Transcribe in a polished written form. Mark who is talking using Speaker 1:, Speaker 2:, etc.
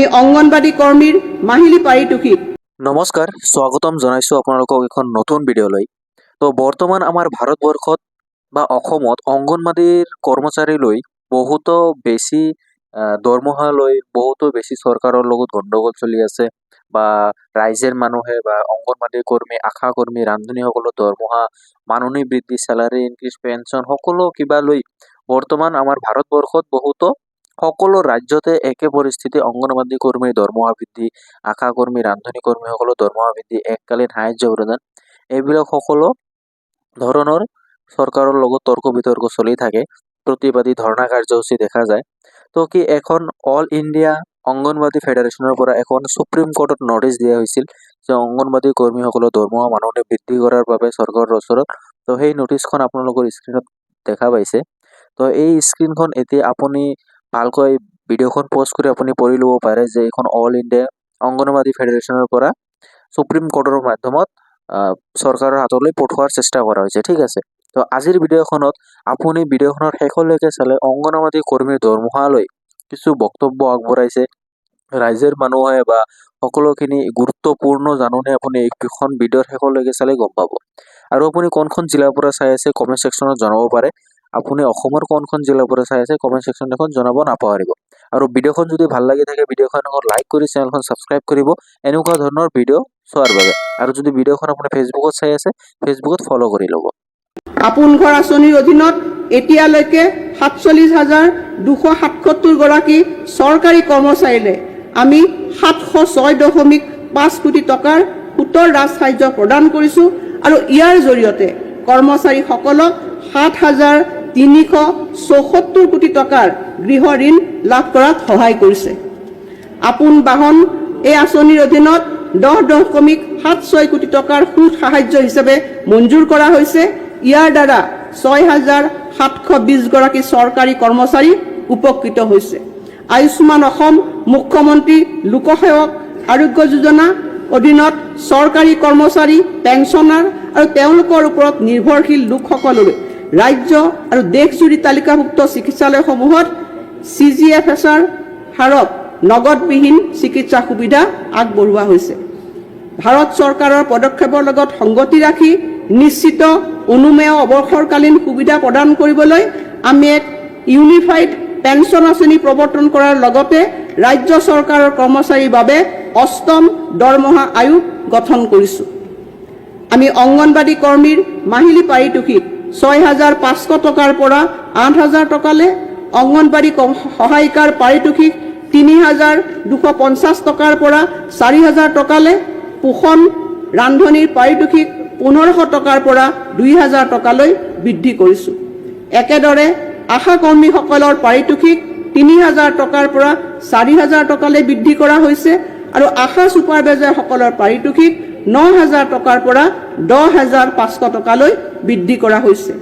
Speaker 1: আমি অঙ্গনবাড়ী কৰ্মীৰ মাহিলী পাৰিতোষিক।
Speaker 2: নমস্কাৰ, স্বাগতম জনাইছোঁ আপোনালোকক এখন নতুন ভিডিঅ'লৈ। তো বৰ্তমান আমাৰ ভাৰতবৰ্ষত বা অসমত অংগনবাড়ীৰ কৰ্মচাৰীলৈ বহুতো বেছি দৰমহা লৈ বহুতো বেছি চৰকাৰৰ লগত গণ্ডগোল চলি আছে বা ৰাইজৰ মানুহে বা অংগনবাড়ী কৰ্মী, আশা কৰ্মী, ৰান্ধনীসকলৰ দৰমহা, মাননি বৃদ্ধি, চেলাৰী ইনক্ৰিজ, পেঞ্চন সকলো কিবা লৈ বৰ্তমান আমাৰ ভাৰতবৰ্ষত বহুতো সকলো ৰাজ্যতে একে পৰিস্থিতি। অংগনবাড়ী কৰ্মীৰ দৰমহা বৃদ্ধি, আশা কৰ্মী, ৰান্ধনী কৰ্মীসকলৰ দৰমহা বৃদ্ধি, এককালীন সাহায্য প্ৰদান, এইবিলাক সকলো ধৰণৰ চৰকাৰৰ লগত তৰ্ক বিতৰ্ক চলি থাকে। প্ৰতিবাদী ধৰ্ণা কাৰ্যসূচী দেখা যায়। তো কি এখন অল ইণ্ডিয়া অংগনবাড়ী ফেডাৰেশ্যনৰ পৰা এখন সুপ্ৰিম কোৰ্টত নটিচ দিয়া হৈছিল যে অংগনবাড়ী কৰ্মীসকলৰ দৰমহা মাননি বৃদ্ধি কৰাৰ বাবে চৰকাৰৰ ওচৰত। তো সেই নটিচখন আপোনালোকৰ স্ক্ৰীণত দেখা পাইছে। তো এই স্ক্ৰীণখন এতিয়া আপুনি ভালকৈ ভিডিঅ'খন পজ কৰি আপুনি পঢ়ি ল'ব পাৰে যে এইখন অল ইণ্ডিয়া অংগনবাড়ী ফেডাৰেশ্যনৰ পৰা সুপ্ৰিম কোৰ্টৰ মাধ্যমত চৰকাৰৰ হাতলৈ পঠোৱাৰ চেষ্টা কৰা হৈছে। ঠিক আছে। তো আজিৰ ভিডিঅ'খনত আপুনি ভিডিঅ'খনৰ শেষলৈকে চালে অংগনবাড়ী কৰ্মীৰ দৰমহালৈ কিছু বক্তব্য আগবঢ়াইছে ৰাইজৰ মানুহে বা সকলোখিনি গুৰুত্বপূৰ্ণ জাননী আপুনি এইখন ভিডিঅ'ৰ শেষলৈকে চালে গম পাব। আৰু আপুনি কোনখন জিলাৰ পৰা চাই আছে কমেণ্ট ছেকশ্যনত জনাব পাৰে। আপুনি অসমৰ কোনখন জিলাৰ পৰা চাই আছে কমেণ্ট ছেকশ্যন এখন জনাব নাপাহৰিব। আৰু ভিডিঅ'খন যদি ভাল লাগি থাকে ভিডিঅ'খন লাইক কৰি চেনেলখন ছাবস্ক্ৰাইব কৰিব এনেকুৱা ধৰণৰ ভিডিঅ' চোৱাৰ বাবে। আৰু যদি ভিডিঅ'খন আপুনি ফেচবুকত চাই আছে ফেচবুকত ফ'ল' কৰি ল'ব।
Speaker 1: আপোন ঘৰ আঁচনিৰ অধীনত এতিয়ালৈকে ৪৭,২৭৭ গৰাকী চৰকাৰী কৰ্মচাৰীলৈ আমি ৭০৬.৫ কোটি টকাৰ সুতৰ ৰাজসাহায্য প্ৰদান কৰিছোঁ আৰু ইয়াৰ জৰিয়তে কৰ্মচাৰীসকলক ৭,৩৭৪ কোটি টকাৰ গৃহ ঋণ লাভ কৰাত সহায় কৰিছে। আপোন বাহন এই আঁচনিৰ অধীনত ১০.৭৬ কোটি টকাৰ সুদ সাহায্য হিচাপে মঞ্জুৰ কৰা হৈছে। ইয়াৰ দ্বাৰা ৬,৭২০ গৰাকী চৰকাৰী কৰ্মচাৰী উপকৃত হৈছে। আয়ুষ্মান অসম মুখ্যমন্ত্ৰী লোকসেৱক আৰোগ্য যোজনা অধীনত চৰকাৰী কৰ্মচাৰী, পেঞ্চনাৰ আৰু তেওঁলোকৰ ওপৰত নিৰ্ভৰশীল লোকসকললৈ ৰাজ্য আৰু দেশজুৰি তালিকাভুক্ত চিকিৎসালয়সমূহত CGFSৰ হাৰত নগদবিহীন চিকিৎসা সুবিধা আগবঢ়োৱা হৈছে। ভাৰত চৰকাৰৰ পদক্ষেপৰ লগত সংগতি ৰাখি নিশ্চিত অনুমেয় অৱসৰকালীন সুবিধা প্ৰদান কৰিবলৈ আমি এক ইউনিফাইড পেঞ্চন আঁচনি প্ৰৱৰ্তন কৰাৰ লগতে ৰাজ্য চৰকাৰৰ কৰ্মচাৰীৰ বাবে ৮ম দৰমহা আয়োগ গঠন কৰিছোঁ। আমি অংগনবাড়ী কৰ্মীৰ মাহিলী পাৰিতোষিক ৬,৫০০ টকাৰ পৰা ৮,০০০ টকালৈ, অংগনবাড়ী সহায়িকাৰ পাৰিতোষিক ৩,২৫০ টকাৰ পৰা ৪,০০০ টকালৈ, পোষণ ৰান্ধনীৰ পাৰিতোষিক ১৫০০ টকাৰ পৰা ২,০০০ টকালৈ বৃদ্ধি কৰিছোঁ। একেদৰে আশা কৰ্মীসকলৰ পাৰিতোষিক ৩,০০০ টকাৰ পৰা ৪,০০০ টকালৈ বৃদ্ধি কৰা হৈছে আৰু আশা ছুপাৰভাইজাৰসকলৰ পাৰিতোষিক ৯,০০০ টকাৰ পৰা ১০,৫০০ টকালৈ বৃদ্ধি কৰা হৈছে।